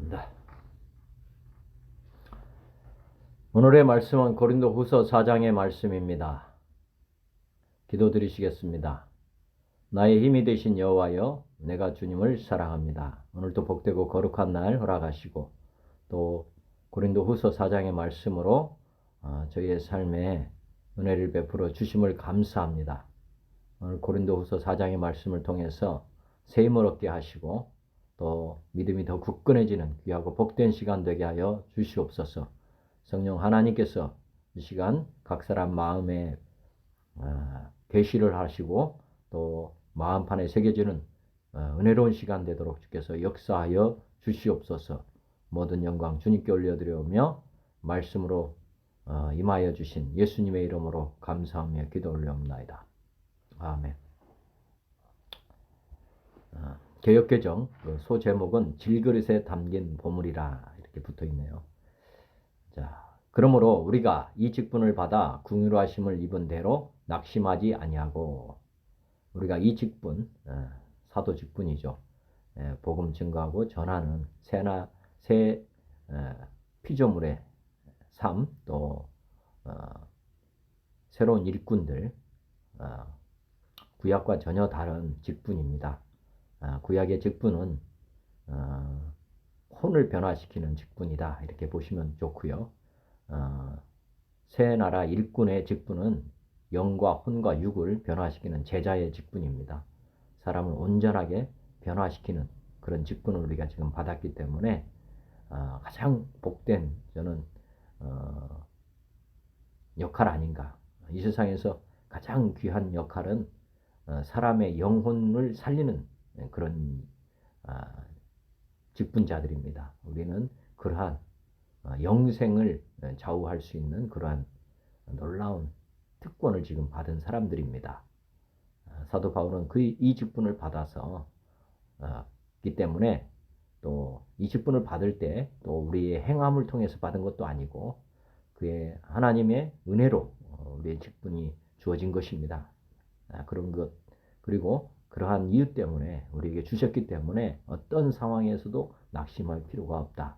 네. 오늘의 말씀은 고린도후서 4장의 말씀입니다. 기도드리시겠습니다. 나의 힘이 되신 여호와여, 내가 주님을 사랑합니다. 오늘도 복되고 거룩한 날 허락하시고 또 고린도후서 4장의 말씀으로 저희의 삶에 은혜를 베풀어 주심을 감사합니다. 오늘 고린도후서 4장의 말씀을 통해서 새 힘을 얻게 하시고 또 믿음이 더 굳건해지는 귀하고 복된 시간 되게 하여 주시옵소서. 성령 하나님께서 이 시간 각 사람 마음에 계시를 하시고 또 마음판에 새겨지는 은혜로운 시간 되도록 주께서 역사하여 주시옵소서. 모든 영광 주님께 올려드려오며 말씀으로 임하여 주신 예수님의 이름으로 감사하며 기도 올려옵나이다. 아멘. 개역개정 소제목은 질그릇에 담긴 보물이라 이렇게 붙어있네요. 자, 그러므로 우리가 이 직분을 받아 긍휼하심을 입은 대로 낙심하지 아니하고, 우리가 이 직분, 사도 직분이죠. 복음 증거하고 전하는 새 피조물의 삶, 또 새로운 일꾼들, 구약과 전혀 다른 직분입니다. 구약의 직분은 혼을 변화시키는 직분이다 이렇게 보시면 좋고요. 새 나라 일꾼의 직분은 영과 혼과 육을 변화시키는 제자의 직분입니다. 사람을 온전하게 변화시키는 그런 직분을 우리가 지금 받았기 때문에 가장 복된 저는 역할 아닌가. 이 세상에서 가장 귀한 역할은 사람의 영혼을 살리는 그런 직분자들입니다. 우리는 그러한 영생을 좌우할 수 있는 그러한 놀라운 특권을 지금 받은 사람들입니다. 사도 바울은 이 직분을 받아서 기 때문에 또 이 직분을 받을 때 또 우리의 행함을 통해서 받은 것도 아니고 그의 하나님의 은혜로 우리의 직분이 주어진 것입니다. 그런 것 그리고 그러한 이유 때문에 우리에게 주셨기 때문에 어떤 상황에서도 낙심할 필요가 없다.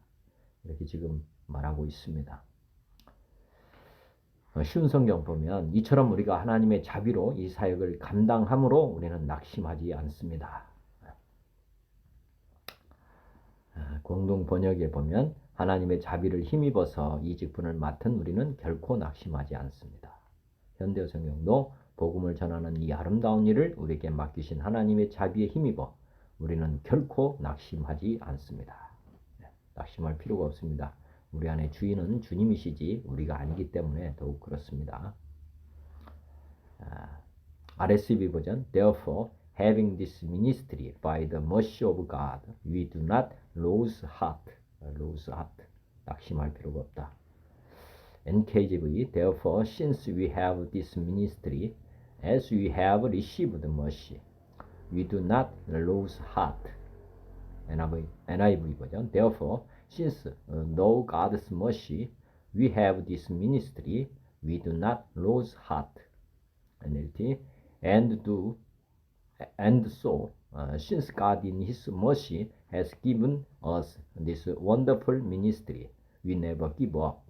이렇게 지금 말하고 있습니다. 쉬운 성경 보면 이처럼 우리가 하나님의 자비로 이 사역을 감당함으로 우리는 낙심하지 않습니다. 공동 번역에 보면 하나님의 자비를 힘입어서 이 직분을 맡은 우리는 결코 낙심하지 않습니다. 현대 성경도 복음을 전하는 이 아름다운 일을 우리에게 맡기신 하나님의 자비에 힘입어 우리는 결코 낙심하지 않습니다. 낙심할 필요가 없습니다. 우리 안에 주인은 주님이시지 우리가 아니기 때문에 더욱 그렇습니다. RSV 버전 Therefore, having this ministry by the mercy of God, we do not lose heart. 낙심할 필요가 없다. NKJV Therefore, since we have this ministry, as we have received mercy, we do not lose heart. NIV 버전 Therefore, since know God's mercy, we have this ministry, we do not lose heart. NLT and so since God in His mercy has given us this wonderful ministry, we never give up.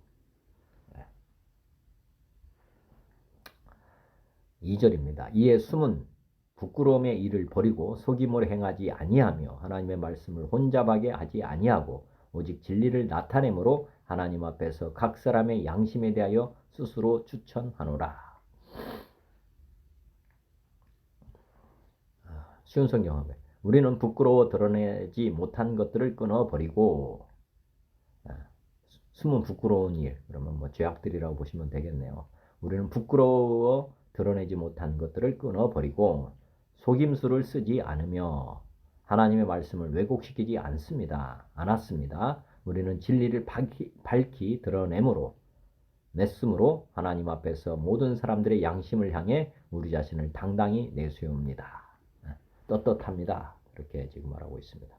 2절입니다. 이에 숨은 부끄러움의 일을 버리고 속임을 행하지 아니하며 하나님의 말씀을 혼잡하게 하지 아니하고 오직 진리를 나타내므로 하나님 앞에서 각 사람의 양심에 대하여 스스로 추천하노라. 쉬운 성경하면 우리는 부끄러워 드러내지 못한 것들을 끊어버리고 숨은 부끄러운 일, 그러면 죄악들이라고 보시면 되겠네요. 우리는 부끄러워 드러내지 못한 것들을 끊어버리고 속임수를 쓰지 않으며 하나님의 말씀을 왜곡시키지 않았습니다. 우리는 진리를 밝히 드러내므로 냈으므로 하나님 앞에서 모든 사람들의 양심을 향해 우리 자신을 당당히 내세웁니다. 떳떳합니다. 이렇게 지금 말하고 있습니다.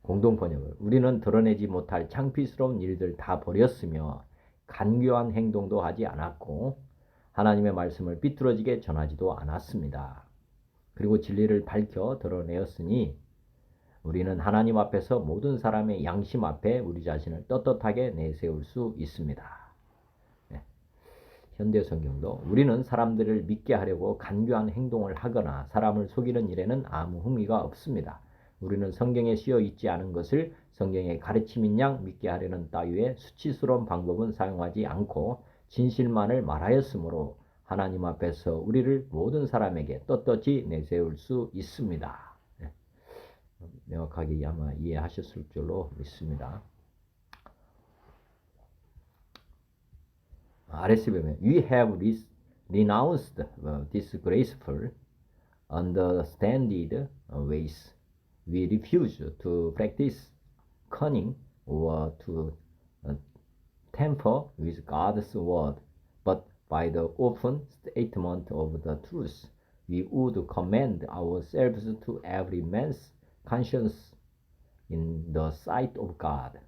공동번역을 우리는 드러내지 못할 창피스러운 일들 다 버렸으며 간교한 행동도 하지 않았고 하나님의 말씀을 삐뚤어지게 전하지도 않았습니다. 그리고 진리를 밝혀 드러내었으니 우리는 하나님 앞에서 모든 사람의 양심 앞에 우리 자신을 떳떳하게 내세울 수 있습니다. 네. 현대 성경도 우리는 사람들을 믿게 하려고 간교한 행동을 하거나 사람을 속이는 일에는 아무 흥미가 없습니다. 우리는 성경에 쓰여 있지 않은 것을 성경의 가르침인 양 믿게 하려는 따위의 수치스러운 방법은 사용하지 않고 진실만을 말하였으므로 하나님 앞에서 우리를 모든 사람에게 떳떳이 내세울 수 있습니다. 네. 명확하게 아마 이해하셨을 줄로 믿습니다. 아래서 보면 We have renounced disgraceful, understanded ways. We refuse to practice cunning or to tamper with God's word, but by the open statement of the truth, we would commend ourselves to every man's conscience in the sight of God.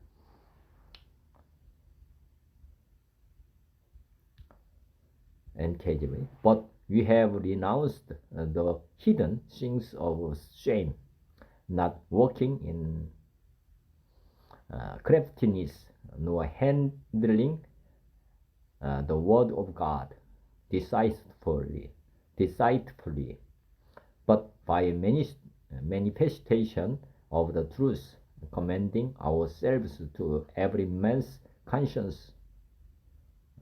NKJV. But we have renounced the hidden things of shame, not walking in craftiness, nor handling the word of God deceitfully, but by manifestation of the truth, commending ourselves to every man's conscience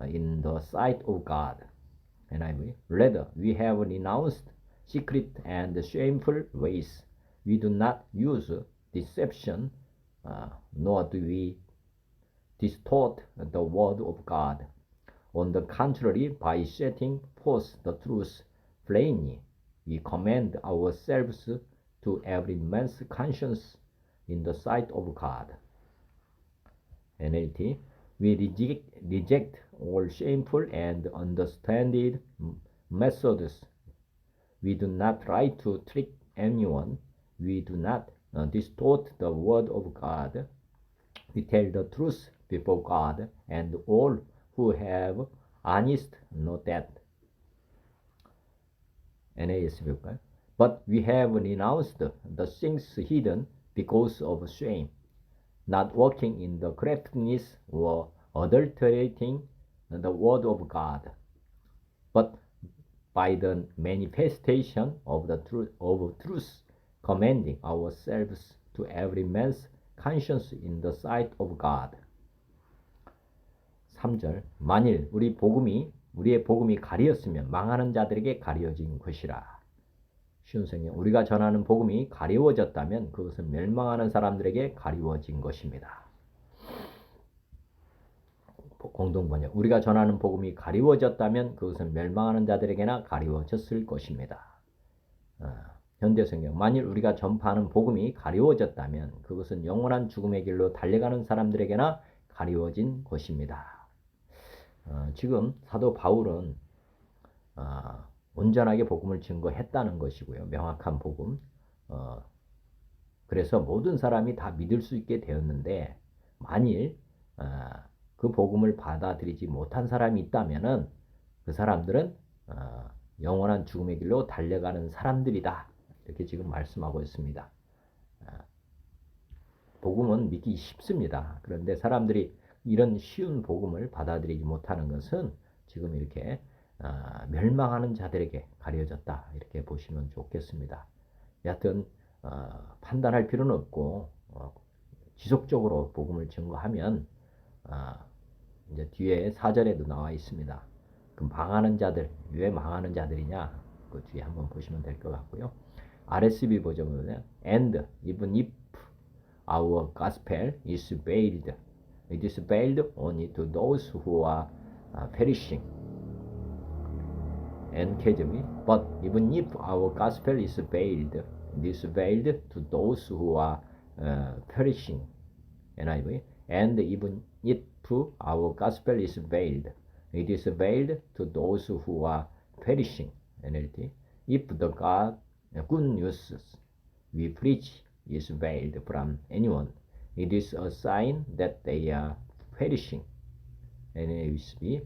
in the sight of God. NIV. Rather, we have renounced secret and shameful ways. We do not use deception, nor do we distort the word of God. On the contrary, by setting forth the truth plainly, we commend ourselves to every man's conscience in the sight of God. NLT. We reject all shameful and underhanded methods. We do not try to trick anyone. We do not distort the word of God. We tell the truth before God and all who have honest know that. NAS 볼까요? But we have renounced the things hidden because of shame, not walking in the craftiness or adulterating the word of God, but by the manifestation of the truth, commending ourselves to every man's conscience in the sight of God. 3절. 만일 우리의 복음이 가리었으면 망하는 자들에게 가리워진 것이라. 쉬운 성경. 우리가 전하는 복음이 가리워졌다면 그것은 멸망하는 사람들에게 가리워진 것입니다. 공동번역. 우리가 전하는 복음이 가리워졌다면 그것은 멸망하는 자들에게나 가리워졌을 것입니다. 현대성경. 만일 우리가 전파하는 복음이 가리워졌다면 그것은 영원한 죽음의 길로 달려가는 사람들에게나 가리워진 것입니다. 지금 사도 바울은 온전하게 복음을 증거했다는 것이고요. 명확한 복음. 그래서 모든 사람이 다 믿을 수 있게 되었는데 만일 그 복음을 받아들이지 못한 사람이 있다면은 그 사람들은 영원한 죽음의 길로 달려가는 사람들이다. 이렇게 지금 말씀하고 있습니다. 복음은 믿기 쉽습니다. 그런데 사람들이 이런 쉬운 복음을 받아들이지 못하는 것은 지금 이렇게 멸망하는 자들에게 가려졌다. 이렇게 보시면 좋겠습니다. 여하튼 판단할 필요는 없고 지속적으로 복음을 증거하면 이제 뒤에 4절에도 나와 있습니다. 그 망하는 자들, 왜 망하는 자들이냐? 그 뒤에 한번 보시면 될 것 같고요. RSV 버전 보면 And even if our gospel is veiled, it is veiled only to those who are perishing. NKJV. But even if our gospel is veiled, it is veiled to those who are perishing. NIV. And even if our gospel is veiled, it is veiled to those who are perishing. NLT. If the good news we preach is veiled from anyone, it is a sign that they are perishing. NASB.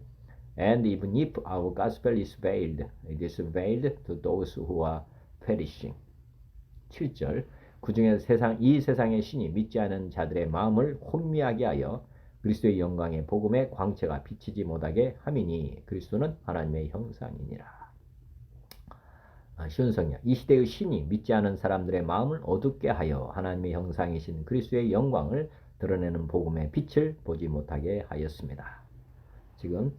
And even if our gospel is veiled, it is veiled to those who are perishing. 7절. 그 중에 이 세상의 신이 믿지 않은 자들의 마음을 혼미하게 하여 그리스도의 영광의 복음의 광채가 비치지 못하게 함이니 그리스도는 하나님의 형상이니라. 쉬운 성경. 이 시대의 신이 믿지 않은 사람들의 마음을 어둡게 하여 하나님의 형상이신 그리스도의 영광을 드러내는 복음의 빛을 보지 못하게 하였습니다. 지금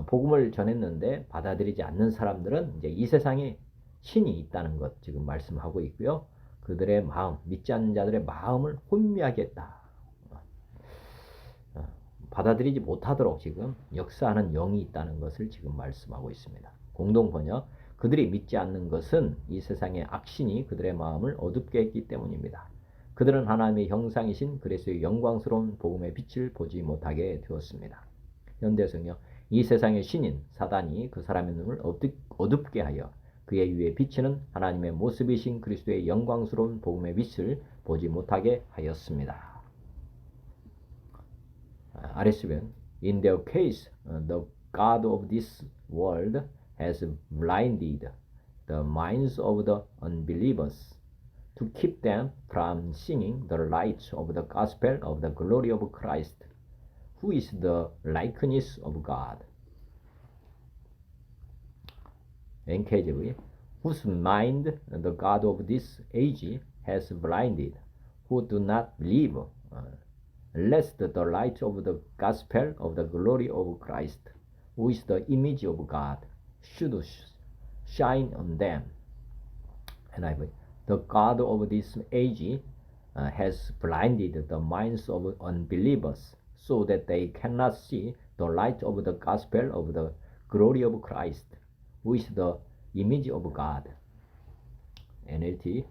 복음을 전했는데 받아들이지 않는 사람들은 이제 이 세상에 신이 있다는 것 지금 말씀하고 있고요. 그들의 마음, 믿지 않는 자들의 마음을 혼미하게 했다. 받아들이지 못하도록 지금 역사하는 영이 있다는 것을 지금 말씀하고 있습니다. 공동번역. 그들이 믿지 않는 것은 이 세상의 악신이 그들의 마음을 어둡게 했기 때문입니다. 그들은 하나님의 형상이신 그리스도의 영광스러운 복음의 빛을 보지 못하게 되었습니다. 현대성경. 이 세상의 신인 사단이 그 사람의 눈을 어둡게 하여 그의 위에 비치는 하나님의 모습이신 그리스도의 영광스러운 복음의 빛을 보지 못하게 하였습니다. 아래수변. In their case, the God of this world has blinded the minds of the unbelievers to keep them from seeing the light of the gospel of the glory of Christ, who is the likeness of God. NKJV. Whose mind the God of this age has blinded, who do not believe, lest the light of the gospel of the glory of Christ, who is the image of God, should shine on them. NIV. The God of this age has blinded the minds of unbelievers so that they cannot see the light of the gospel of the glory of Christ, who is the image of God. NLT.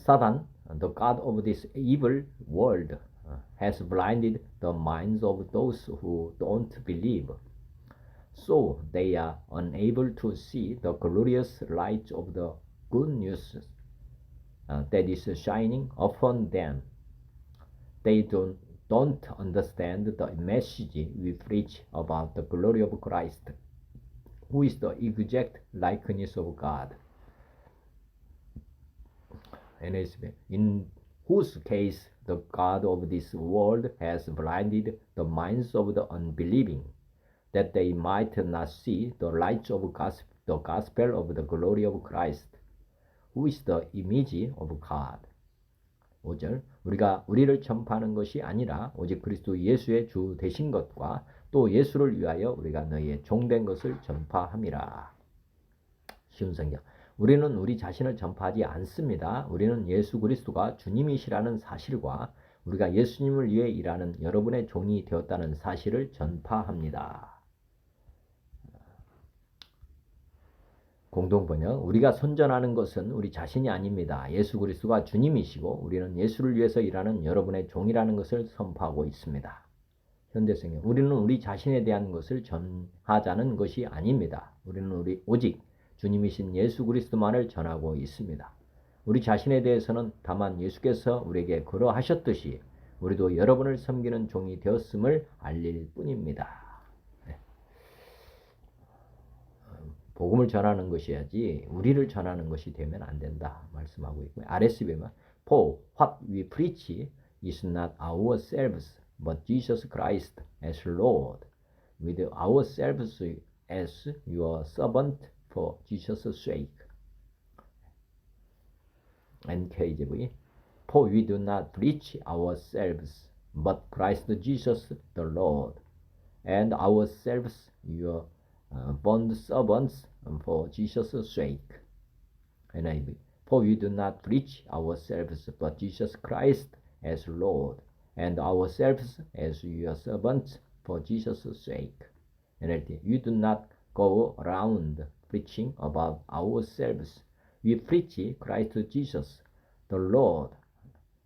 Satan, the God of this evil world, has blinded the minds of those who don't believe, so they are unable to see the glorious light of the good news that is shining upon them. They don't understand the message we preach about the glory of Christ, who is the exact likeness of God. NSB. In whose case the God of this world has blinded the minds of the unbelieving, that they might not see the light of the gospel of the glory of Christ, who is the image of God. 5절. 우리가 우리를 전파하는 것이 아니라 오직 그리스도 예수의 주 되신 것과 또 예수를 위하여 우리가 너희의 종된 것을 전파함이라. 쉬운 성경. 우리는 우리 자신을 전파하지 않습니다. 우리는 예수 그리스도가 주님이시라는 사실과 우리가 예수님을 위해 일하는 여러분의 종이 되었다는 사실을 전파합니다. 공동번역. 우리가 선전하는 것은 우리 자신이 아닙니다. 예수 그리스도가 주님이시고 우리는 예수를 위해서 일하는 여러분의 종이라는 것을 선포하고 있습니다. 현대성경. 우리는 우리 자신에 대한 것을 전하자는 것이 아닙니다. 우리는 오직 주님이신 예수 그리스도만을 전하고 있습니다. 우리 자신에 대해서는 다만 예수께서 우리에게 그러하셨듯이 우리도 여러분을 섬기는 종이 되었음을 알릴 뿐입니다. 복음을 전하는 것이야지 우리를 전하는 것이 되면 안 된다 말씀하고 있고요. RSV만 For what we preach is not ourselves but Jesus Christ as Lord, with ourselves as your servant for Jesus' sake. NKJV. For we do not preach ourselves but Christ Jesus the Lord, and ourselves your bond servants for Jesus' sake. NIV. For we do not preach ourselves but Jesus Christ as Lord, and ourselves as your servants for Jesus' sake. NLT. We do not go around preaching about ourselves. We preach Christ Jesus the Lord.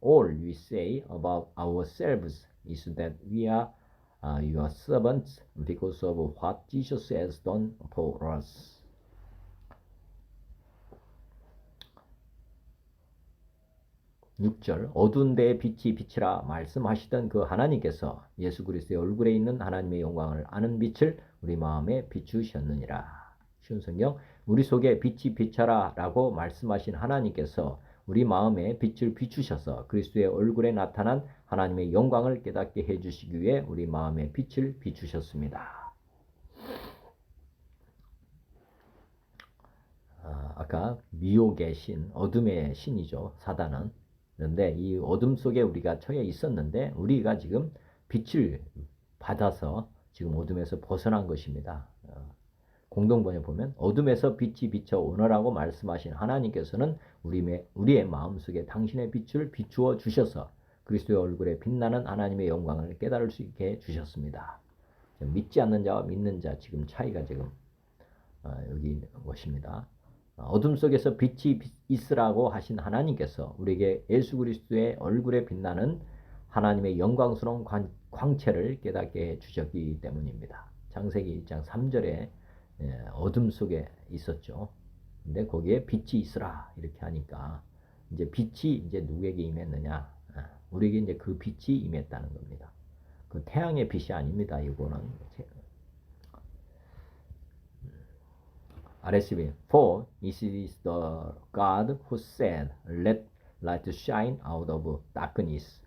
All we say about ourselves is that we are your servants because of what Jesus has done for us. (6절) 어두운 데에 빛이 비치라 말씀하시던 그 하나님께서 예수 그리스도의 얼굴에 있는 하나님의 영광을 아는 빛을 우리 마음에 비추셨느니라. 쉬운 성경. 우리 속에 빛이 비쳐라 라고 말씀하신 하나님께서 우리 마음에 빛을 비추셔서 그리스도의 얼굴에 나타난 하나님의 영광을 깨닫게 해주시기 위해 우리 마음에 빛을 비추셨습니다. 아까 미혹의 신, 어둠의 신이죠. 사단은. 그런데 이 어둠 속에 우리가 처해 있었는데 우리가 지금 빛을 받아서 지금 어둠에서 벗어난 것입니다. 공동번에 보면 어둠에서 빛이 비쳐 오너라고 말씀하신 하나님께서는 우리의 마음속에 당신의 빛을 비추어 주셔서 그리스도의 얼굴에 빛나는 하나님의 영광을 깨달을 수 있게 주셨습니다. 믿지 않는 자와 믿는 자 지금 차이가 지금 여기 있는 것입니다. 어둠 속에서 빛이 있으라고 하신 하나님께서 우리에게 예수 그리스도의 얼굴에 빛나는 하나님의 영광스러운 광채를 깨닫게 해 주셨기 때문입니다. 창세기 1장 3절에 어둠 속에 있었죠. 근데 거기에 빛이 있으라 이렇게 하니까 이제 빛이 이제 누구에게 임했느냐? 우리에게 이제 그 빛이 임했다는 겁니다. 그 태양의 빛이 아닙니다. 이거는 RSV For it is the God who said, Let light shine out of darkness,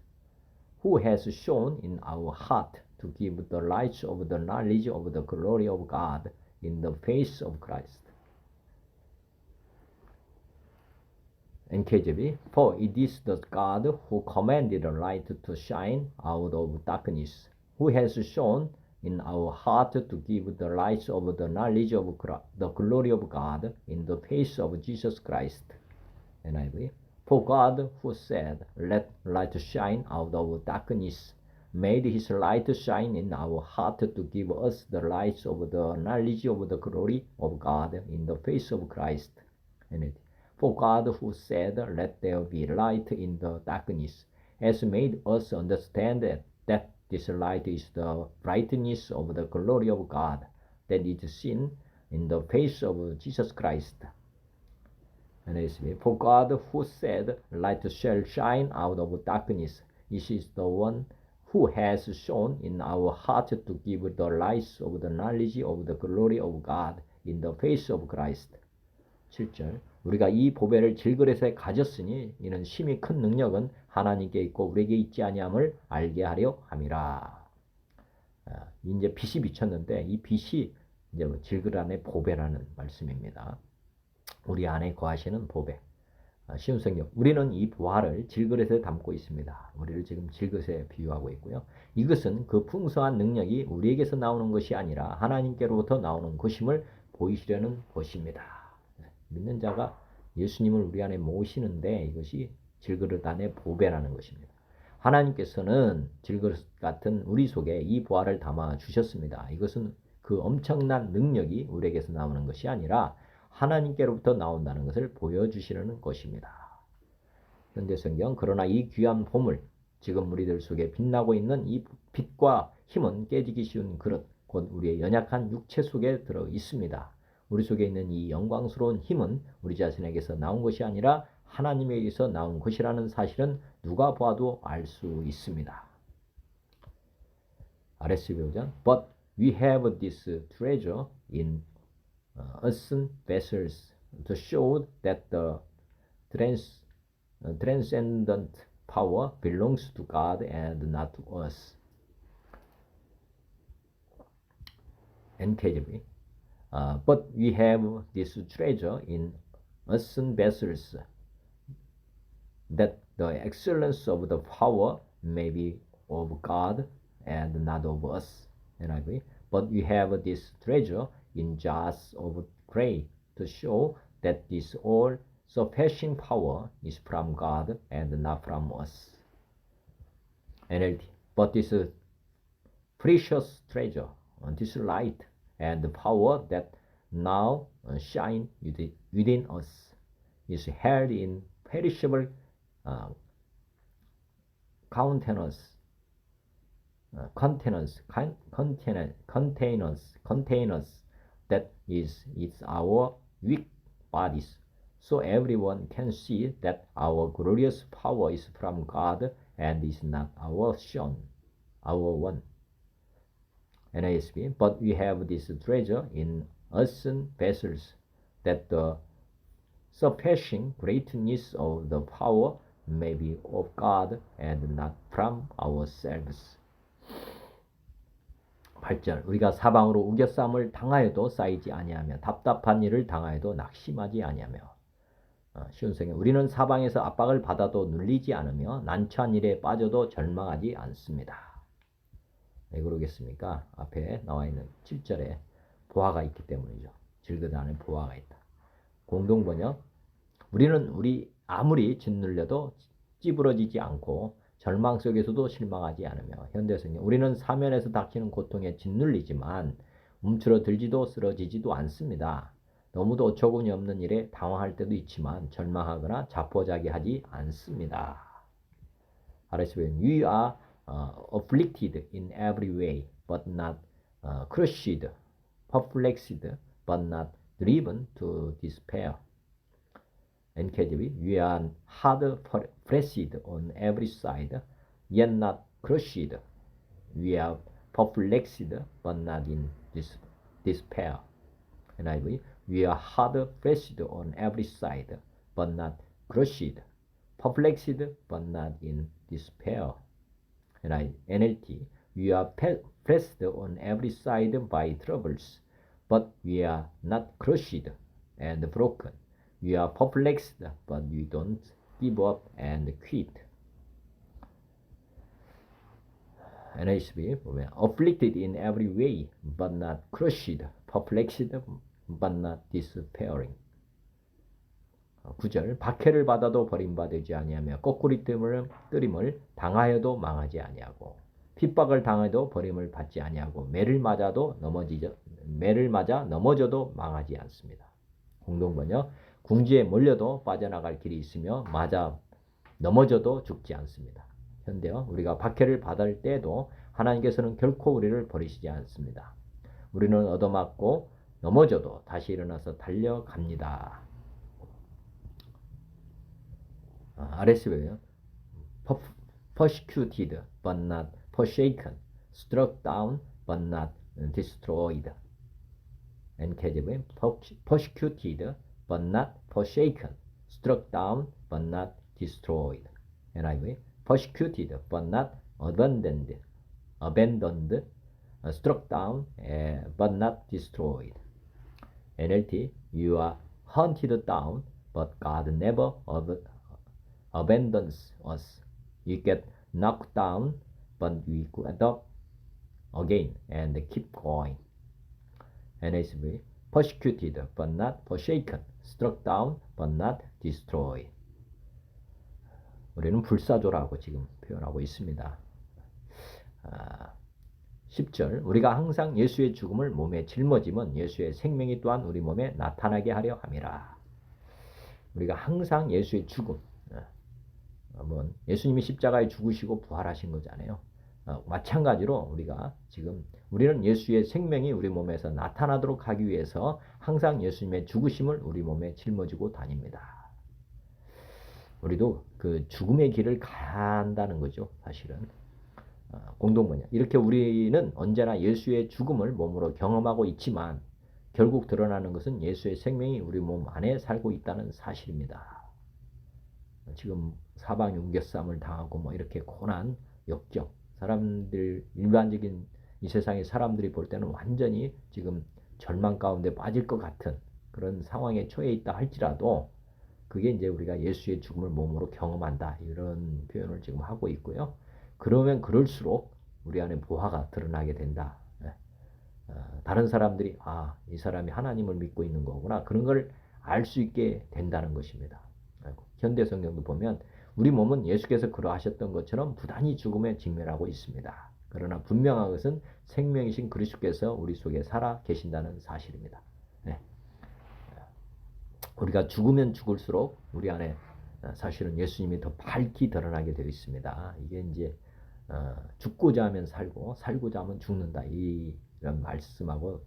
who has shown in our heart to give the light of the knowledge of the glory of God in the face of Christ. NKJV For it is the God who commanded the light to shine out of darkness, who has shown in our heart to give the light of the knowledge of the glory of God in the face of Jesus Christ. NIV For God who said, Let light shine out of darkness, made his light shine in our heart to give us the light of the knowledge of the glory of God in the face of Christ. NIV For God who said, Let there be light in the darkness, has made us understand that this light is the brightness of the glory of God that is seen in the face of Jesus Christ. NASB For God who said, Light shall shine out of darkness, this is the one who has shown in our heart to give the light of the knowledge of the glory of God in the face of Christ. 7절 우리가 이 보배를 질그릇에 가졌으니 이는 심히 큰 능력은 하나님께 있고 우리에게 있지 아니함을 알게 하려 함이라. 이제 빛이 비쳤는데 이 빛이 이제 질그릇 안에 보배라는 말씀입니다. 우리 안에 거하시는 보배. 쉬운 성경. 우리는 이 보화를 질그릇에 담고 있습니다. 우리를 지금 질그릇에 비유하고 있고요. 이것은 그 풍성한 능력이 우리에게서 나오는 것이 아니라 하나님께로부터 나오는 것임을 보이시려는 것입니다. 믿는 자가 예수님을 우리 안에 모시는데 이것이 질그릇 안에 보배라는 것입니다. 하나님께서는 질그릇 같은 우리 속에 이 보화를 담아 주셨습니다. 이것은 그 엄청난 능력이 우리에게서 나오는 것이 아니라 하나님께로부터 나온다는 것을 보여주시려는 것입니다. 현대 성경 그러나 이 귀한 보물 지금 우리들 속에 빛나고 있는 이 빛과 힘은 깨지기 쉬운 그릇 곧 우리의 연약한 육체 속에 들어 있습니다. 우리 속에 있는 이 영광스러운 힘은 우리 자신에게서 나온 것이 아니라 하나님에게서 나온 것이라는 사실은 누가 봐도 알 수 있습니다. RSV 버전 But we have this treasure in earthen vessels to show that the transcendent power belongs to God and not to us. NKJV But we have this treasure in earthen vessels, that the excellence of the power may be of God and not of us. NIV. But we have this treasure in jars of clay to show that this all-sufficient power is from God and not from us. NLT. But this precious treasure, this light, and the power that now shine within us is held in perishable containers that is our weak bodies, so everyone can see that our glorious power is from God and is not our own. NASB, but we have this treasure in earthen vessels, that the surpassing greatness of the power may be of God and not from ourselves. 8절 우리가 사방으로 우겨싸움을 당하여도 쌓이지 아니하며 답답한 일을 당하여도 낙심하지 아니하며 쉬운 성에 우리는 사방에서 압박을 받아도 눌리지 않으며 난처한 일에 빠져도 절망하지 않습니다. 왜 그러겠습니까? 앞에 나와 있는 7절에 보화가 있기 때문이죠. 질그릇 안에 보화가 있다. 공동번역 우리는 아무리 짓눌려도 찌부러지지 않고 절망 속에서도 실망하지 않으며 현대성경 우리는 사면에서 닥치는 고통에 짓눌리지만 움츠러들지도 쓰러지지도 않습니다. 너무도 어처구니 없는 일에 당황할 때도 있지만 절망하거나 자포자기하지 않습니다. 아래서 보면 We are afflicted in every way but not crushed, perplexed but not driven to despair. NKJV We are hard pressed on every side, yet not crushed. We are perplexed, but not in despair. NIV We are hard pressed on every side, but not crushed. Perplexed, but not in despair. NLT We are pressed on every side by troubles, but we are not crushed and broken. We are perplexed, but we don't give up and quit. NASB 보면 afflicted in every way, but not crushed, perplexed, but not despairing. 9절 박해를 받아도 버림받지 아니하며 거꾸리 뜨림을 당하여도 망하지 아니하고 핍박을 당해도 버림을 받지 아니하고 매를 맞아 넘어져도 망하지 않습니다. 공동번역 궁지에 몰려도 빠져나갈 길이 있으며 맞아 넘어져도 죽지 않습니다. 현대어 우리가 박해를 받을 때에도 하나님께서는 결코 우리를 버리시지 않습니다. 우리는 얻어맞고 넘어져도 다시 일어나서 달려갑니다. RSV요. Persecuted but not forsaken, struck down but not destroyed. NKJV persecuted but not forsaken, struck down but not destroyed. NIV persecuted but not abandoned, struck down but not destroyed. NLT You are hunted down, but God never abandons us. You get knocked down, but we get up again and keep going. NSV persecuted but not forsaken, struck down but not destroyed. 우리는 불사조라고 지금 표현하고 있습니다. 10절 우리가 항상 예수의 죽음을 몸에 짊어지면 예수의 생명이 또한 우리 몸에 나타나게 하려 함이라. 우리가 항상 예수의 죽음 예수님이 십자가에 죽으시고 부활하신 거잖아요. 마찬가지로 우리는 예수의 생명이 우리 몸에서 나타나도록 하기 위해서 항상 예수님의 죽으심을 우리 몸에 짊어지고 다닙니다. 우리도 그 죽음의 길을 가야 한다는 거죠. 사실은 공동번역 이렇게 우리는 언제나 예수의 죽음을 몸으로 경험하고 있지만 결국 드러나는 것은 예수의 생명이 우리 몸 안에 살고 있다는 사실입니다. 지금 사방에 우겨싸움을 당하고 이렇게 고난 역경 사람들 일반적인 이 세상의 사람들이 볼 때는 완전히 지금 절망 가운데 빠질 것 같은 그런 상황에 처해 있다 할지라도 그게 이제 우리가 예수의 죽음을 몸으로 경험한다 이런 표현을 지금 하고 있고요. 그러면 그럴수록 우리 안에 보화가 드러나게 된다. 다른 사람들이 이 사람이 하나님을 믿고 있는 거구나 그런 걸 알 수 있게 된다는 것입니다. 현대 성경도 보면 우리 몸은 예수께서 그러하셨던 것처럼 부단히 죽음에 직면하고 있습니다. 그러나 분명한 것은 생명이신 그리스도께서 우리 속에 살아 계신다는 사실입니다. 우리가 죽으면 죽을수록 우리 안에 사실은 예수님이 더 밝히 드러나게 되어 있습니다. 이게 이제 죽고자 하면 살고 살고자 하면 죽는다 이런 말씀하고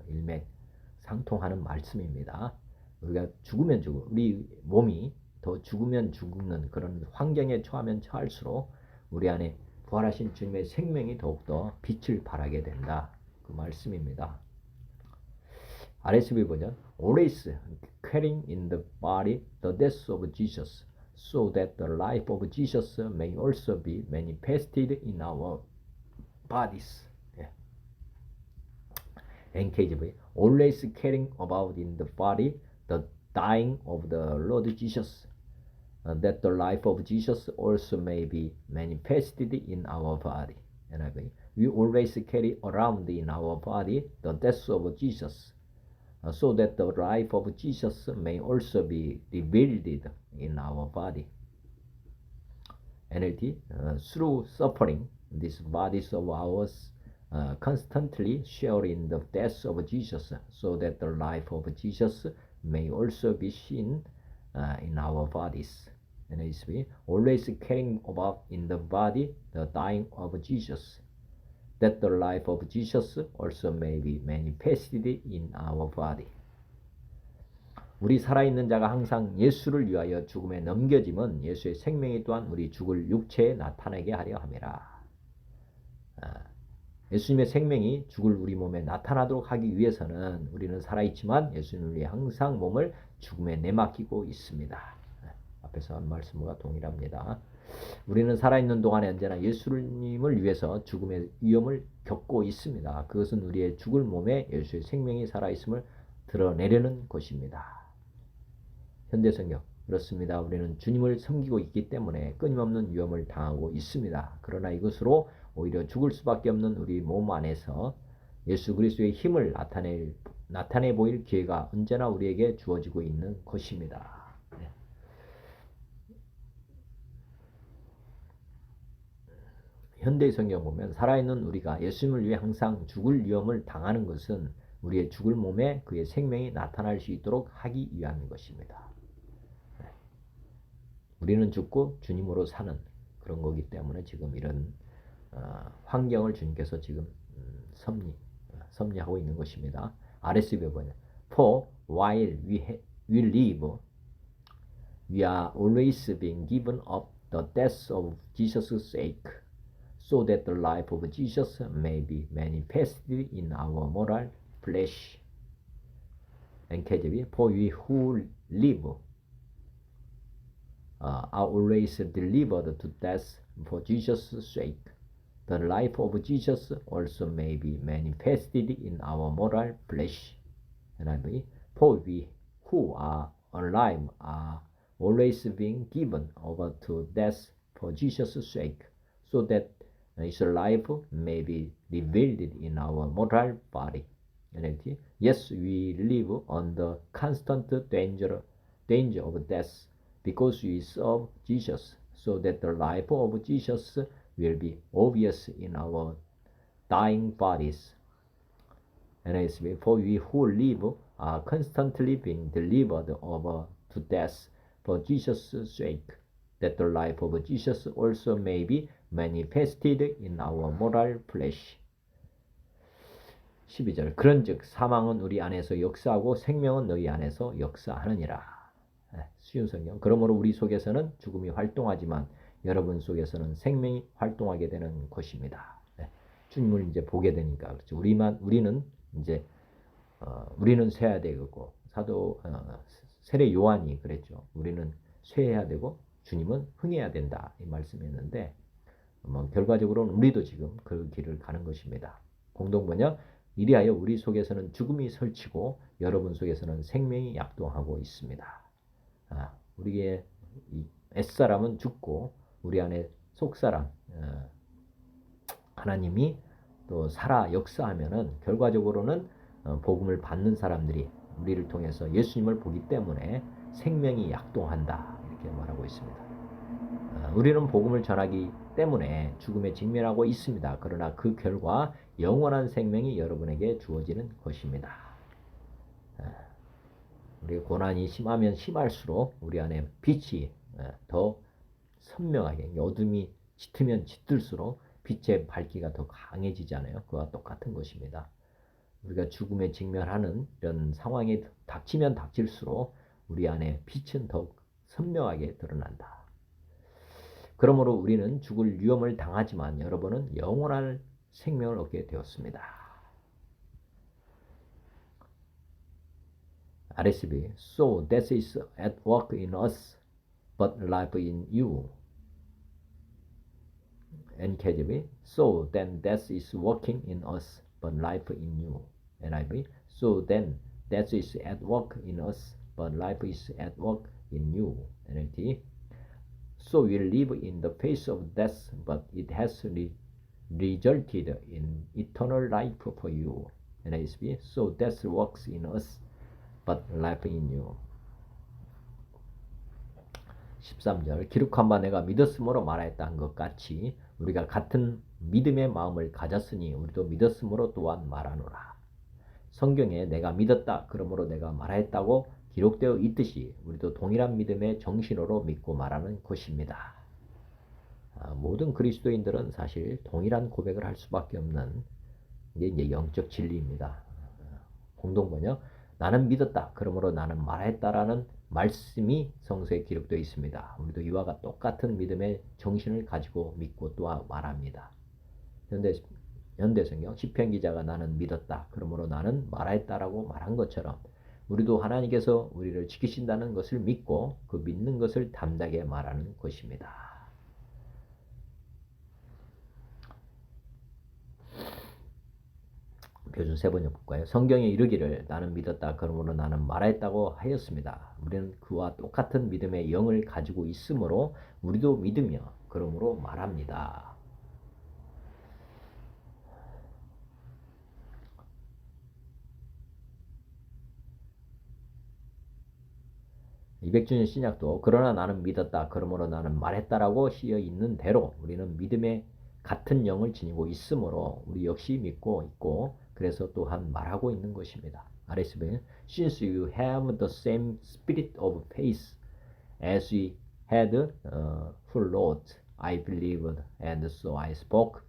일맥상통하는 말씀입니다. 우리가 죽으면 우리 몸이 더 죽으면 죽는 그런 환경에 처하면 처할수록 우리 안에 부활하신 주님의 생명이 더욱더 빛을 발하게 된다. 그 말씀입니다. RSV 버전 always carrying in the body the death of Jesus so that the life of Jesus may also be manifested in our bodies. 예. NKJV always carrying about in the body the dying of the Lord Jesus that the life of Jesus also may be manifested in our body. NIV we always carry around in our body the death of Jesus so that the life of Jesus may also be revealed in our body. NLT through suffering these bodies of ours constantly share in the death of Jesus so that the life of Jesus may also be seen in our bodies. NASB always carrying about in the body the dying of Jesus that the life of Jesus also may be manifested in our body. 우리 살아있는 자가 항상 예수를 위하여 죽음에 넘겨짐은 예수의 생명이 또한 우리 죽을 육체에 나타나게 하려 함이라. 예수님의 생명이 죽을 우리 몸에 나타나도록 하기 위해서는 우리는 살아있지만 예수님을 위해 항상 몸을 죽음에 내맡기고 있습니다. 앞에서 한 말씀과 동일합니다. 우리는 살아있는 동안에 언제나 예수님을 위해서 죽음의 위험을 겪고 있습니다. 그것은 우리의 죽을 몸에 예수의 생명이 살아있음을 드러내려는 것입니다. 현대성경 그렇습니다. 우리는 주님을 섬기고 있기 때문에 끊임없는 위험을 당하고 있습니다. 그러나 이것으로 오히려 죽을 수밖에 없는 우리 몸 안에서 예수 그리스도의 힘을 나타내 보일 기회가 언제나 우리에게 주어지고 있는 것입니다. 네. 현대의 성경 보면 살아있는 우리가 예수님을 위해 항상 죽을 위험을 당하는 것은 우리의 죽을 몸에 그의 생명이 나타날 수 있도록 하기 위한 것입니다. 네. 우리는 죽고 주님으로 사는 그런 거기 때문에 지금 이런 환경을 주님께서 지금 섭리하고 있는 것입니다. RSV 번역 For while we live, we are always being given up the death of Jesus' sake, so that the life of Jesus may be manifested in our mortal flesh. NKJV For we who live are always delivered to death for Jesus' sake. The life of Jesus also may be manifested in our mortal flesh. NIV For we who are alive are always being given over to death for Jesus' sake, so that his life may be revealed in our mortal body. NLT Yes, we live under constant danger of death because we serve Jesus, so that the life of Jesus will be obvious in our dying bodies. NASB For we who live are constantly being delivered over to death for Jesus' sake, that the life of Jesus also may be manifested in our mortal flesh. 12절 그런즉 사망은 우리 안에서 역사하고 생명은 너희 안에서 역사하느니라. 쉬운 성경. 그러므로 우리 속에서는 죽음이 활동하지만 여러분 속에서는 생명이 활동하게 되는 것입니다. 주님을 이제 보게 되니까 그렇죠. 우리는 이제 우리는 쇠야 되고 사도 세례 요한이 그랬죠. 우리는 쇠해야 되고 주님은 흥해야 된다 이 말씀이었는데 결과적으로는 우리도 지금 그 길을 가는 것입니다. 공동번역 이리하여 우리 속에서는 죽음이 설치고 여러분 속에서는 생명이 약동하고 있습니다. 우리의 옛사람은 죽고 우리 안에 속사람 하나님이 또 살아 역사하면은 결과적으로는 복음을 받는 사람들이 우리를 통해서 예수님을 보기 때문에 생명이 약동한다 이렇게 말하고 있습니다. 우리는 복음을 전하기 때문에 죽음에 직면하고 있습니다. 그러나 그 결과 영원한 생명이 여러분에게 주어지는 것입니다. 우리 고난이 심하면 심할수록 우리 안에 빛이 더 선명하게 어둠이 짙으면 짙을수록 빛의 밝기가 더 강해지잖아요. 그와 똑같은 것입니다. 우리가 죽음에 직면하는 이런 상황이 닥치면 닥칠수록 우리 안에 빛은 더욱 선명하게 드러난다. 그러므로 우리는 죽을 위험을 당하지만 여러분은 영원한 생명을 얻게 되었습니다. RSV. So that is at work in us, but life in you. NKJV. So then that is working in us, but life in you. NIV. So then that is at work in us, but life is at work in you. NLT. So we live in the face of death, but it has resulted in eternal life for you. NASB. So death works in us, but life in you. 13절. 기록한 바 내가 믿었으므로 말하였다 한 것 같이 우리가 같은 믿음의 마음을 가졌으니 우리도 믿었으므로 또한 말하노라. 성경에 내가 믿었다 그러므로 내가 말하였다고 기록되어 있듯이 우리도 동일한 믿음의 정신으로 믿고 말하는 것입니다. 모든 그리스도인들은 사실 동일한 고백을 할 수밖에 없는 게 이제 영적 진리입니다. 공동번역. 나는 믿었다 그러므로 나는 말했다라는 말씀이 성서에 기록되어 있습니다. 우리도 이와 같은 똑같은 믿음의 정신을 가지고 믿고 또 말합니다. 현대성경 시편 기자가 나는 믿었다 그러므로 나는 말했다라고 말한 것처럼 우리도 하나님께서 우리를 지키신다는 것을 믿고 그 믿는 것을 담대하게 말하는 것입니다. 표준 세 번역 볼까요? 성경에 이르기를 나는 믿었다 그러므로 나는 말했다고 하였습니다. 우리는 그와 똑같은 믿음의 영을 가지고 있으므로 우리도 믿으며 그러므로 말합니다. 이백주년 신약도 그러나 나는 믿었다 그러므로 나는 말했다라고 쓰여 있는 대로 우리는 믿음의 같은 영을 지니고 있으므로 우리 역시 믿고 있고 그래서 또한 말하고 있는 것입니다. RSV. Since you have the same spirit of faith as we had followed, I believed and so I spoke.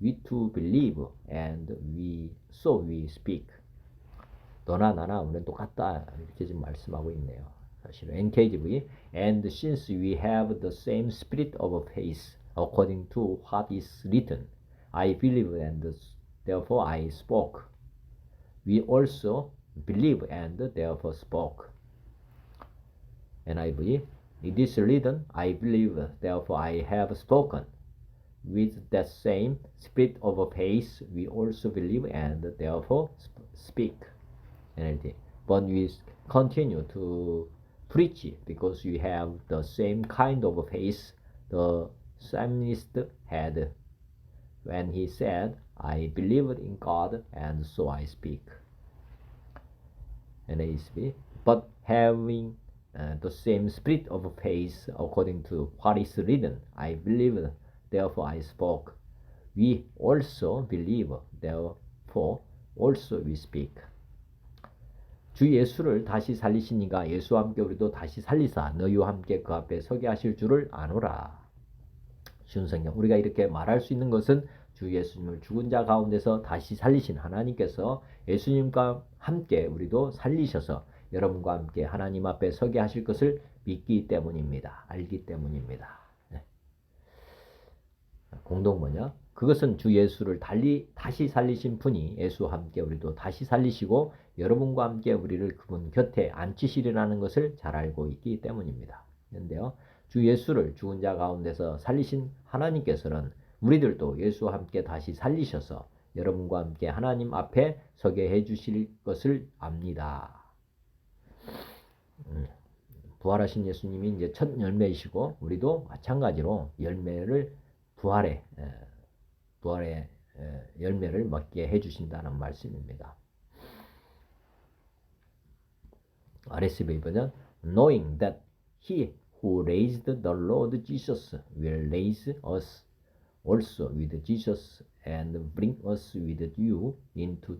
We too believe and so we speak. 너나 나나 우리는 똑같다 이렇게 지금 말씀하고 있네요. 사실은 NKJV. And since we have the same spirit of faith according to what is written, I believe and therefore I spoke. We also believe and therefore spoke. NIV. It is written, I believe, therefore I have spoken. With that same spirit of faith, we also believe and therefore speak. NLT. But we continue to preach because we have the same kind of faith the psalmist had when he said, I believed in God and so I speak. NASB. But having the same spirit of faith according to what is written, I believed, therefore I spoke. We also believe, therefore also we speak. 주 예수를 다시 살리신 이가 예수와 함께 우리도 다시 살리사 너희와 함께 그 앞에 서게 하실 줄을 아노라. 쉬운 성경. 우리가 이렇게 말할 수 있는 것은 주 예수님을 죽은 자 가운데서 다시 살리신 하나님께서 예수님과 함께 우리도 살리셔서 여러분과 함께 하나님 앞에 서게 하실 것을 믿기 때문입니다. 알기 때문입니다. 네. 공동번역. 그것은 주 예수를 다시 살리신 분이 예수와 함께 우리도 다시 살리시고 여러분과 함께 우리를 그분 곁에 앉히시리라는 것을 잘 알고 있기 때문입니다. 그런데요, 주 예수를 죽은 자 가운데서 살리신 하나님께서는 우리들도 예수와 함께 다시 살리셔서 여러분과 함께 하나님 앞에 서게 해주실 것을 압니다. 부활하신 예수님이 이제 첫 열매이시고 우리도 마찬가지로 열매를 부활의 열매를 먹게 해주신다는 말씀입니다. RSV 버전. Knowing that He who raised the Lord Jesus will raise us also with Jesus and bring us with you into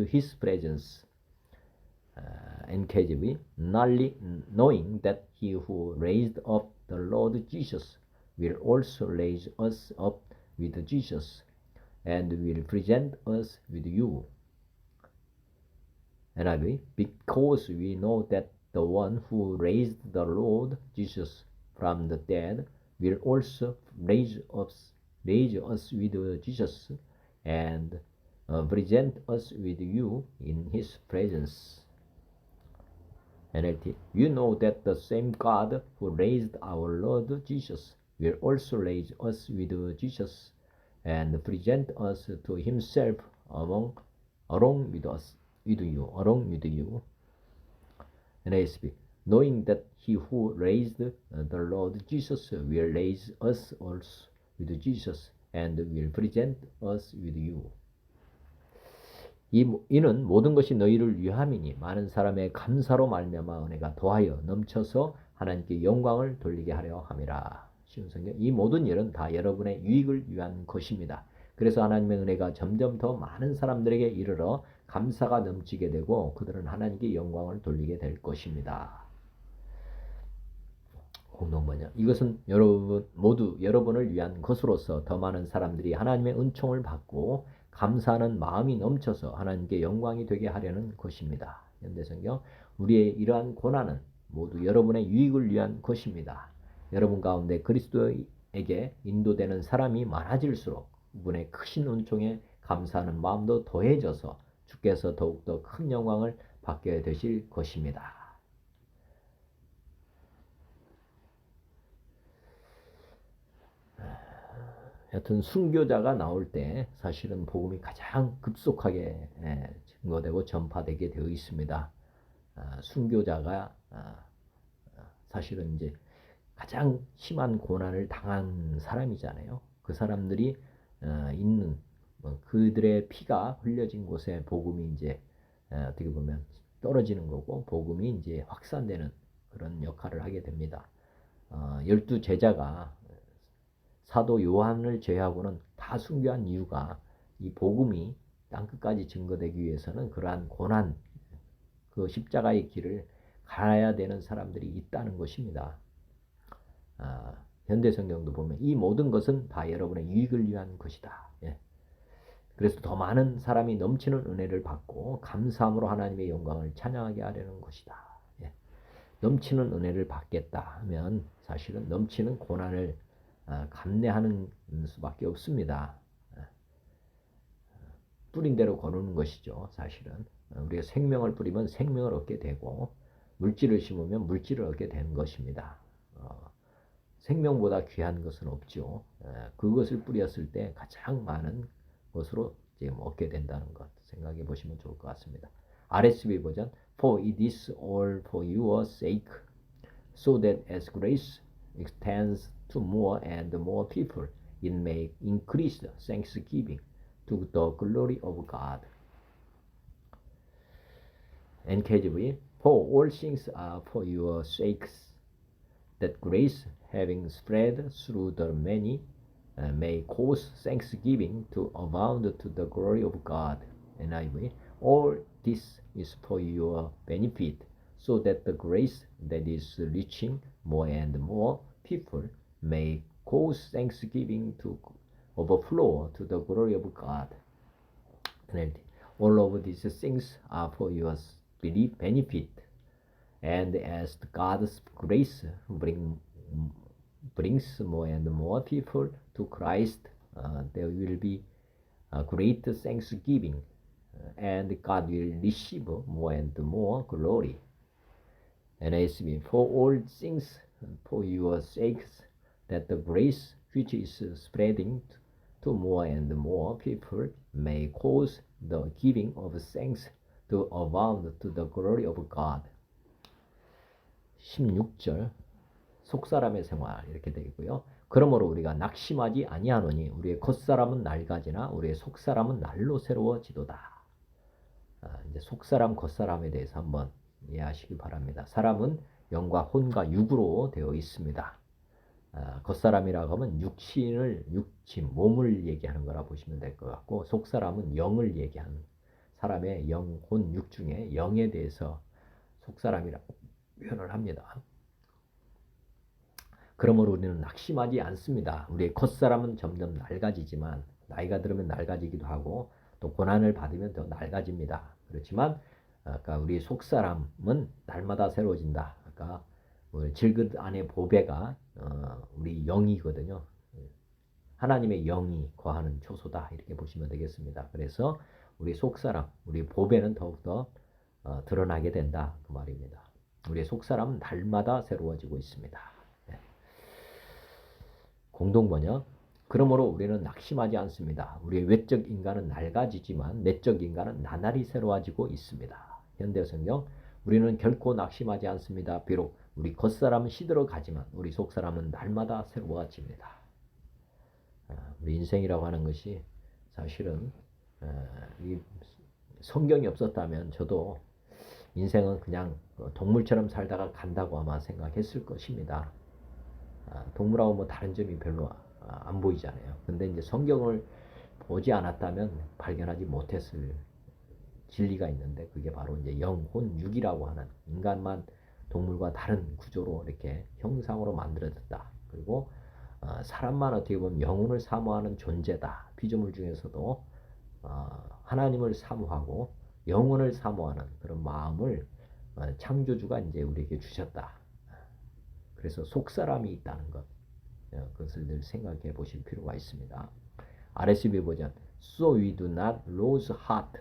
His presence. NKJV. Knowing that He who raised up the Lord Jesus will also raise us up with Jesus and will present us with you. NIV. Because we know that the one who raised the Lord Jesus from the dead will also raise us with Jesus and present us with you in His presence. NLT. You know that the same God who raised our Lord Jesus will also raise us with Jesus and present us to himself along with you. NASB. Knowing that he who raised the Lord Jesus will raise us also with Jesus and will present us with you. 이는 모든 것이 너희를 위함이니 많은 사람의 감사로 말미암아 은혜가 더하여 넘쳐서 하나님께 영광을 돌리게 하려 함이라. 쉬운 성경. 이 모든 일은 다 여러분의 유익을 위한 것입니다. 그래서 하나님의 은혜가 점점 더 많은 사람들에게 이르러 감사가 넘치게 되고 그들은 하나님께 영광을 돌리게 될 것입니다. 공동번역. 이것은 여러분 모두 여러분을 위한 것으로서 더 많은 사람들이 하나님의 은총을 받고 감사하는 마음이 넘쳐서 하나님께 영광이 되게 하려는 것입니다. 현대성경. 우리의 이러한 고난은 모두 여러분의 유익을 위한 것입니다. 여러분 가운데 그리스도에게 인도되는 사람이 많아질수록 그분의 크신 은총에 감사하는 마음도 더해져서 주께서 더욱더 큰 영광을 받게 되실 것입니다. 여튼 순교자가 나올 때 사실은 복음이 가장 급속하게 증거되고 전파되게 되어 있습니다. 순교자가 사실은 이제 가장 심한 고난을 당한 사람이잖아요. 그 사람들이 있는 그들의 피가 흘려진 곳에 복음이 이제 어떻게 보면 떨어지는 거고 복음이 이제 확산되는 그런 역할을 하게 됩니다. 12 제자가 사도 요한을 제외하고는 다 순교한 이유가 이 복음이 땅끝까지 증거되기 위해서는 그러한 고난, 그 십자가의 길을 가야 되는 사람들이 있다는 것입니다. 현대성경도 보면 이 모든 것은 다 여러분의 유익을 위한 것이다. 예. 그래서 더 많은 사람이 넘치는 은혜를 받고 감사함으로 하나님의 영광을 찬양하게 하려는 것이다. 예. 넘치는 은혜를 받겠다 하면 사실은 넘치는 고난을 감내하는 수밖에 없습니다. 뿌린 대로 거두는 것이죠. 사실은 우리가 생명을 뿌리면 생명을 얻게 되고 물질을 심으면 물질을 얻게 되는 것입니다. 생명보다 귀한 것은 없죠. 그것을 뿌렸을 때 가장 많은 것으로 지금 얻게 된다는 것 생각해 보시면 좋을 것 같습니다. RSV 버전. For it is all for your sake, so that as grace extends to more and more people, it may increase thanksgiving to the glory of God. NKJV. For all things are for your sakes, that grace, having spread through the many, may cause thanksgiving to abound to the glory of God. NIV. All this is for your benefit, so that the grace that is reaching more and more people may cause thanksgiving to overflow to the glory of God. NLT. All of these things are for your benefit, and as God's grace brings more and more people to Christ, there will be great thanksgiving, and God will receive more and more glory. NASB. For all things for your sakes, that the grace which is spreading to more and more people may cause the giving of thanks to abound to the glory of God. 16절. 속사람의 생활 이렇게 되어 있고요. 그러므로 우리가 낙심하지 아니하노니 우리의 겉사람은 낡아지나 우리의 속사람은 날로 새로워지도다. 이제 속사람, 겉사람에 대해서 한번 이해하시기 바랍니다. 사람은 영과 혼과 육으로 되어 있습니다. 겉사람이라고 하면 육신, 몸을 얘기하는 거라 보시면 될 것 같고, 속사람은 영을 얘기하는 사람의 영, 혼, 육 중에 영에 대해서 속사람이라고 표현을 합니다. 그러므로 우리는 낙심하지 않습니다. 우리의 겉사람은 점점 낡아지지만 나이가 들으면 낡아지기도 하고 또 고난을 받으면 더 낡아집니다. 그렇지만 아까 우리 속사람은 날마다 새로워진다. 아까 질그릇 안에 보배가 우리 영이거든요. 하나님의 영이 거하는 초소다 이렇게 보시면 되겠습니다. 그래서 우리 속사람, 우리 보배는 더욱더 드러나게 된다 그 말입니다. 우리의 속사람은 날마다 새로워지고 있습니다. 네. 공동번역. 그러므로 우리는 낙심하지 않습니다. 우리의 외적 인간은 낡아지지만 내적 인간은 나날이 새로워지고 있습니다. 현대성경. 우리는 결코 낙심하지 않습니다. 비록 우리 겉사람은 시들어가지만 우리 속사람은 날마다 새로워집니다. 우리 인생이라고 하는 것이 사실은 이 성경이 없었다면 저도 인생은 그냥 동물처럼 살다가 간다고 아마 생각했을 것입니다. 동물하고 뭐 다른 점이 별로 안 보이잖아요. 근데 이제 성경을 보지 않았다면 발견하지 못했을 진리가 있는데 그게 바로 이제 영혼 육이라고 하는 인간만 동물과 다른 구조로 이렇게 형상으로 만들어졌다. 그리고 사람만 어떻게 보면 영혼을 사모하는 존재다. 피조물 중에서도 하나님을 사모하고 영혼을 사모하는 그런 마음을 창조주가 이제 우리에게 주셨다. 그래서 속사람이 있다는 것, 그것을 늘 생각해 보실 필요가 있습니다. RSV 버전. So we do not lose heart,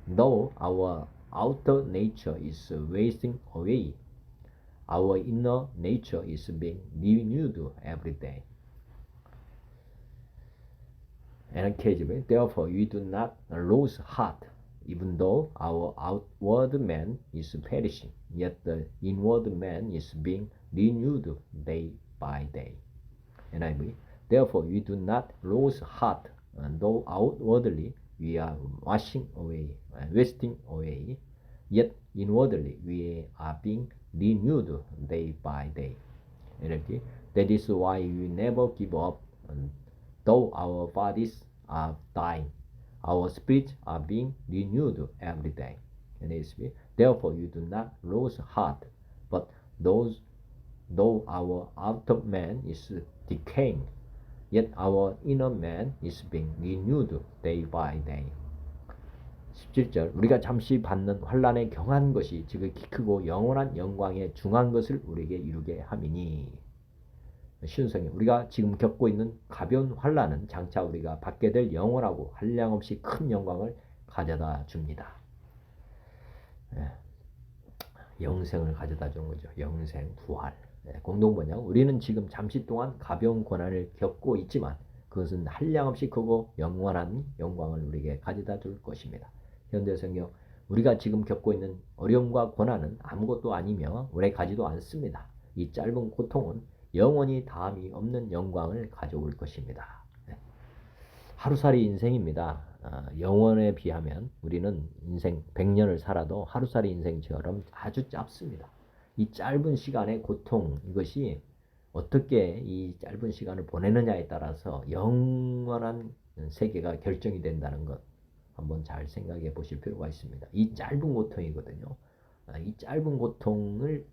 though our outer nature is wasting away. Our inner nature is being renewed every day. NKJV. Therefore, we do not lose heart, even though our outward man is perishing, yet the inward man is being renewed day by day. NIV. Therefore, we do not lose heart, though outwardly we are wasting away, yet inwardly we are being renewed day by day. NLT. That is why we never give up, though our bodies are dying, our spirits are being renewed every day. NASB. Therefore, you do not lose heart, but though our outer man is decaying, yet our inner man is being renewed day by day. 17절. 우리가 잠시 받는 환난에 경한 것이 지극히 크고 영원한 영광에 중한 것을 우리에게 이루게 함이니. 신성이. 우리가 지금 겪고 있는 가벼운 환난은 장차 우리가 받게 될 영원하고 한량없이 큰 영광을 가져다 줍니다. 영생을 가져다 주는 거죠. 영생, 부활. 공동번역. 우리는 지금 잠시 동안 가벼운 고난을 겪고 있지만 그것은 한량없이 크고 영원한 영광을 우리에게 가져다 줄 것입니다. 현대성경. 우리가 지금 겪고 있는 어려움과 고난은 아무것도 아니며 오래 가지도 않습니다. 이 짧은 고통은 영원히 다함이 없는 영광을 가져올 것입니다. 하루살이 인생입니다. 영원에 비하면 우리는 인생 100년을 살아도 하루살이 인생처럼 아주 짧습니다. 이 짧은 시간의 고통, 이것이 어떻게 이 짧은 시간을 보내느냐에 따라서 영원한 세계가 결정이 된다는 것 한번 잘 생각해 보실 필요가 있습니다. 이 짧은 고통이거든요. 이 짧은 고통을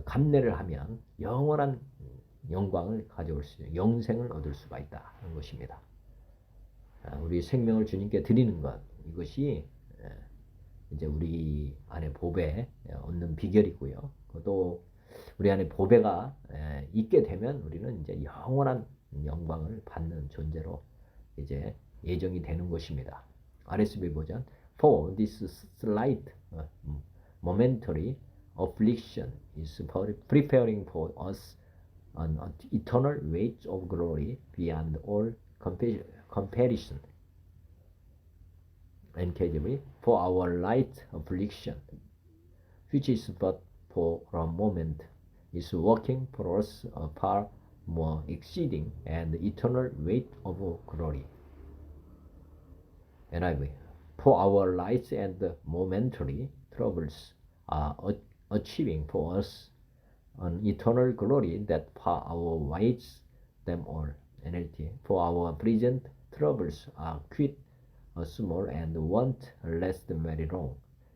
감내를 하면 영원한 영광을 가져올 수 있는 영생을 얻을 수가 있다는 것입니다. 우리 생명을 주님께 드리는 것, 이것이 이제 우리 안에 보배 얻는 비결이고요. 또 우리 안에 보배가 있게 되면 우리는 이제 영원한 영광을 받는 존재로 이제 예정이 되는 것입니다. RSV 버전. For this slight momentary affliction is preparing for us an eternal weight of glory beyond all comparison. NKJV. For our light affliction, which is but for a moment, is working for us a far more exceeding and eternal weight of glory. NIV. For our light and momentary troubles are achieving for us an eternal glory that far outweighs them all. NLT. For our present troubles are quite small and won't last very long,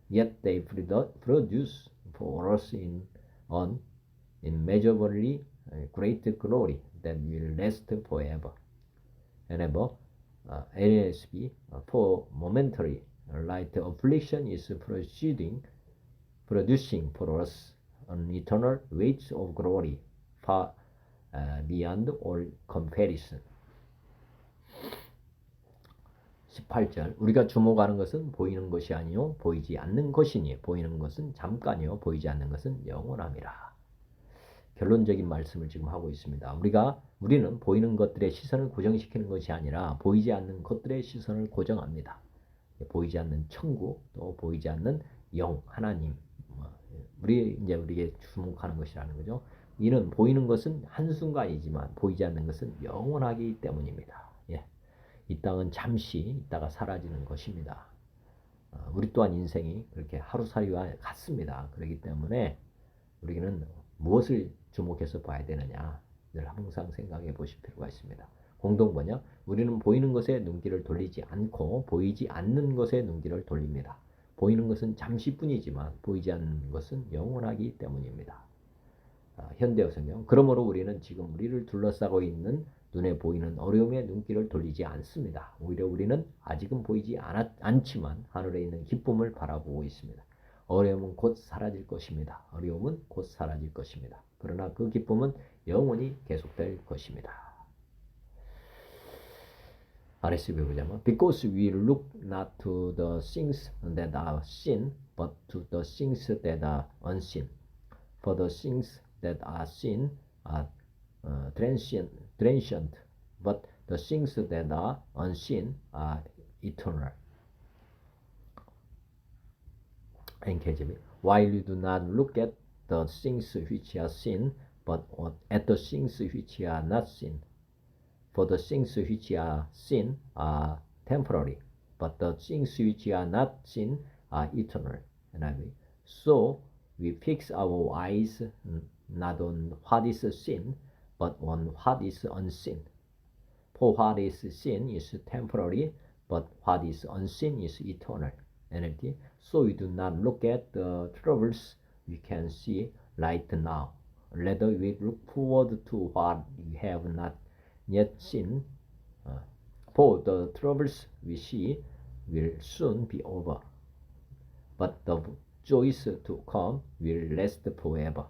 yet they produce for us an immeasurably great glory that will last forever. NASB. For momentary light affliction is producing for us an eternal weight of glory far beyond all comparison. 18절 우리가 주목하는 것은 보이는 것이 아니요 보이지 않는 것이니 보이는 것은 잠깐이요 보이지 않는 것은 영원함이라. 결론적인 말씀을 지금 하고 있습니다. 우리는 보이는 것들의 시선을 고정시키는 것이 아니라 보이지 않는 것들의 시선을 고정합니다. 보이지 않는 천국, 또 보이지 않는 영, 하나님, 우리에게 주목하는 것이라는 거죠. 이는 보이는 것은 한순간이지만 보이지 않는 것은 영원하기 때문입니다. 예. 이 땅은 잠시 있다가 사라지는 것입니다. 우리 또한 인생이 그렇게 하루살이와 같습니다. 그렇기 때문에 우리는 무엇을 주목해서 봐야 되느냐 늘 항상 생각해 보실 필요가 있습니다. 공동번역 우리는 보이는 것에 눈길을 돌리지 않고 보이지 않는 것에 눈길을 돌립니다. 보이는 것은 잠시뿐이지만 보이지 않는 것은 영원하기 때문입니다. 현대어 성경 그러므로 우리는 지금 우리를 둘러싸고 있는 눈에 보이는 어려움에 눈길을 돌리지 않습니다. 오히려 우리는 아직은 보이지 않지만 하늘에 있는 기쁨을 바라보고 있습니다. 어려움은 곧 사라질 것입니다. 어려움은 곧 사라질 것입니다. 그러나 그 기쁨은 영원히 계속될 것입니다. RSV 보자면 Because we look not to the things that are seen, but to the things that are unseen. For the things that are seen are transient, but the things that are unseen are eternal. NKJV. While you do not look at the things which are seen, but at the things which are not seen. For the things which are seen are temporary, but the things which are not seen are eternal. NIV. So we fix our eyes not on what is seen, but on what is unseen. For what is seen is temporary, but what is unseen is eternal. NLT. So we do not look at the troubles we can see right now. Rather, we look forward to what we have not yet seen. For the troubles we see will soon be over, but the joys to come will last forever.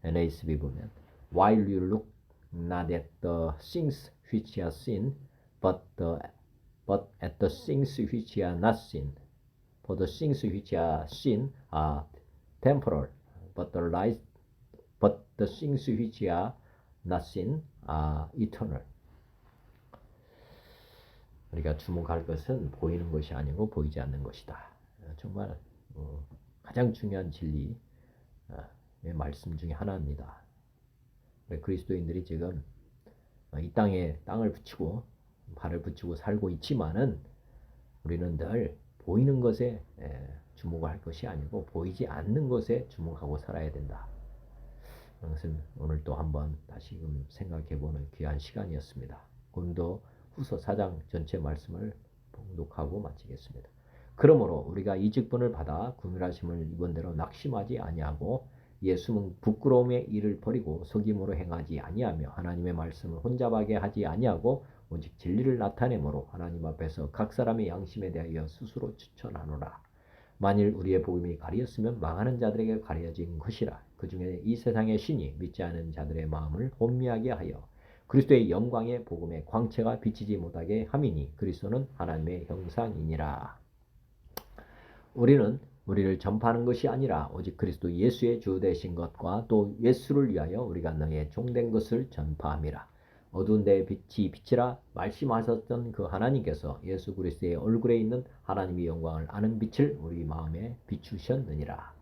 NASB 보면 While you look not at the things which are seen, but at the things which are not seen. For the things which are seen are temporal, but the things which are not seen are eternal. 우리가 주목할 것은 보이는 것이 아니고 보이지 않는 것이다. 정말 가장 중요한 진리의 말씀 중에 하나입니다. 그리스도인들이 지금 이 땅에 땅을 붙이고 발을 붙이고 살고 있지만은 우리는 늘 보이는 것에 주목할 것이 아니고 보이지 않는 것에 주목하고 살아야 된다. 그것은 오늘 또 한번 다시금 생각해보는 귀한 시간이었습니다. 고린도 후서 4장 전체 말씀을 봉독하고 마치겠습니다. 그러므로 우리가 이 직분을 받아 구별하심을 입은 대로 낙심하지 아니하고 예수는 부끄러움의 일을 버리고 속임으로 행하지 아니하며 하나님의 말씀을 혼잡하게 하지 아니하고 오직 진리를 나타내므로 하나님 앞에서 각 사람의 양심에 대하여 스스로 추천하노라. 만일 우리의 복음이 가리었으면 망하는 자들에게 가려진 것이라. 그 중에 이 세상의 신이 믿지 않은 자들의 마음을 혼미하게 하여 그리스도의 영광의 복음의 광채가 비치지 못하게 함이니 그리스도는 하나님의 형상이니라. 우리는 우리를 전파하는 것이 아니라 오직 그리스도 예수의 주 되신 것과 또 예수를 위하여 우리가 너희의 종된 것을 전파함이라. 어두운 데에 빛이 비치라 말씀하셨던 그 하나님께서 예수 그리스도의 얼굴에 있는 하나님의 영광을 아는 빛을 우리 마음에 비추셨느니라.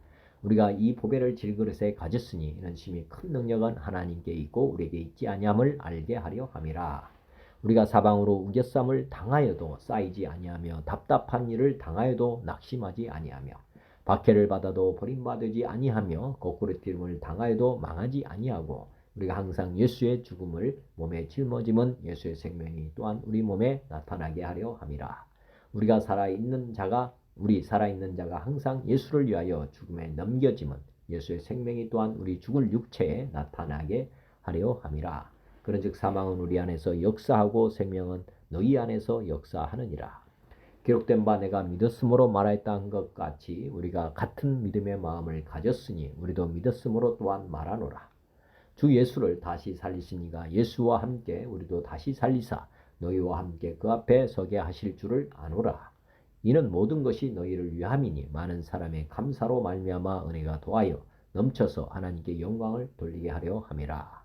우리가 이 보배를 질그릇에 가졌으니 이는 심히 큰 능력은 하나님께 있고 우리에게 있지 아니함을 알게 하려 함이라. 우리가 사방으로 우겨쌈을 당하여도 쌓이지 아니하며 답답한 일을 당하여도 낙심하지 아니하며 박해를 받아도 버림받지 아니하며 거꾸로 뛰임을 당하여도 망하지 아니하고 우리가 항상 예수의 죽음을 몸에 짊어짐은 예수의 생명이 또한 우리 몸에 나타나게 하려 함이라. 우리 살아있는 자가 항상 예수를 위하여 죽음에 넘겨짐은 예수의 생명이 또한 우리 죽을 육체에 나타나게 하려 함이라. 그런즉 사망은 우리 안에서 역사하고 생명은 너희 안에서 역사하느니라. 기록된 바 내가 믿었으므로 말하였다 한 것 같이 우리가 같은 믿음의 마음을 가졌으니 우리도 믿었으므로 또한 말하노라. 주 예수를 다시 살리시니가 예수와 함께 우리도 다시 살리사 너희와 함께 그 앞에 서게 하실 줄을 아노라. 이는 모든 것이 너희를 위함이니 많은 사람의 감사로 말미암아 은혜가 더하여 넘쳐서 하나님께 영광을 돌리게 하려 함이라.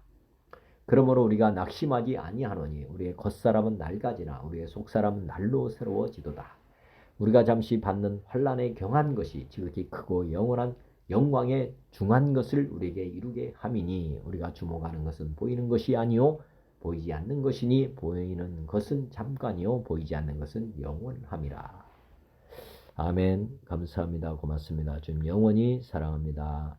그러므로 우리가 낙심하지 아니하노니 우리의 겉사람은 낡아지나 우리의 속사람은 날로 새로워지도다. 우리가 잠시 받는 환난에 경한 것이 지극히 크고 영원한 영광에 중한 것을 우리에게 이루게 함이니 우리가 주목하는 것은 보이는 것이 아니요 보이지 않는 것이니 보이는 것은 잠깐이요 보이지 않는 것은 영원함이라. 아멘. 감사합니다. 고맙습니다. 주님 영원히 사랑합니다.